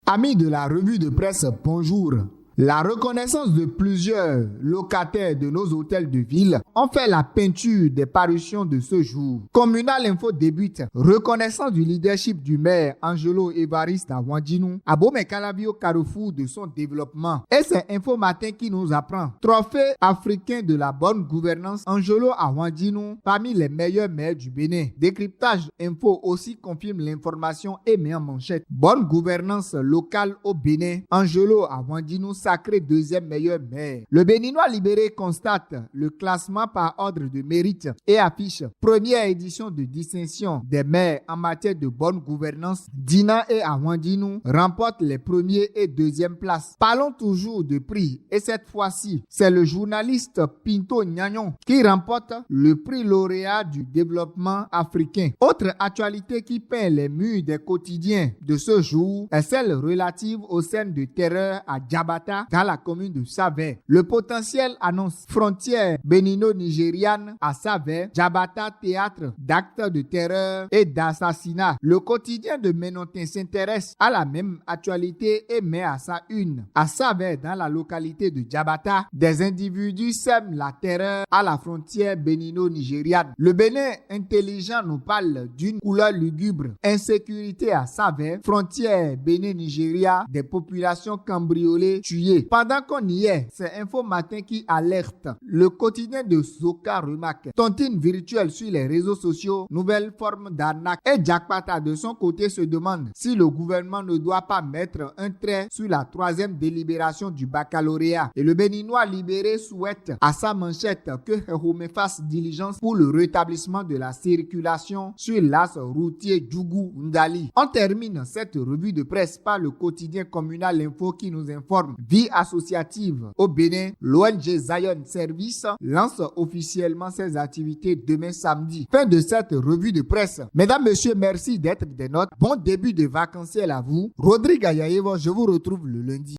Amis de la revue de presse, bonjour. La reconnaissance de plusieurs locataires de nos hôtels de ville ont fait la peinture des parutions de ce jour. Communal Info débute. Reconnaissance du leadership du maire Angelo Évariste à Wandjinou, à Bomé-Calavi au carrefour de son développement. Et c'est Info Matin qui nous apprend. Trophée africain de la bonne gouvernance, Angelo à Wandjinou, parmi les meilleurs maires du Bénin. Décryptage Info aussi confirme l'information et met en manchette. Bonne gouvernance locale au Bénin, Angelo à Wandjinou, sacré deuxième meilleur maire. Le Béninois libéré constate le classement par ordre de mérite et affiche première édition de distinction des maires en matière de bonne gouvernance. Dina et Awandjinou remportent les premiers et deuxième places. Parlons toujours de prix et cette fois-ci, c'est le journaliste Pinto Gnagnon qui remporte le prix lauréat du développement africain. Autre actualité qui peint les murs des quotidiens de ce jour est celle relative aux scènes de terreur à Djabata dans la commune de Savè. Le potentiel annonce frontière bénino-nigériane à Savè, Djabata, théâtre d'actes de terreur et d'assassinat. Le quotidien de Ménotin s'intéresse à la même actualité et met à sa une. À Savè, dans la localité de Djabata, des individus sèment la terreur à la frontière bénino-nigériane. Le Bénin intelligent nous parle d'une couleur lugubre. Insécurité à Savè, frontière Bénin-Nigeria, des populations cambriolées, tuées. Pendant qu'on y est, c'est Info Matin qui alerte. Le quotidien de Zoka remarque. Tontine virtuelle sur les réseaux sociaux, nouvelle forme d'arnaque. Et Djakpata de son côté se demande si le gouvernement ne doit pas mettre un trait sur la troisième délibération du baccalauréat. Et le Béninois libéré souhaite à sa manchette que Héhomé fasse diligence pour le rétablissement de la circulation sur l'as routier Djougou-Ndali. On termine cette revue de presse par le quotidien communal Info qui nous informe. Vie associative au Bénin, l'ONG Zion Service lance officiellement ses activités demain samedi. Fin de cette revue de presse. Mesdames, messieurs, merci d'être des nôtres. Bon début de vacanciel à vous. Rodrigue Ayayevo, je vous retrouve le lundi.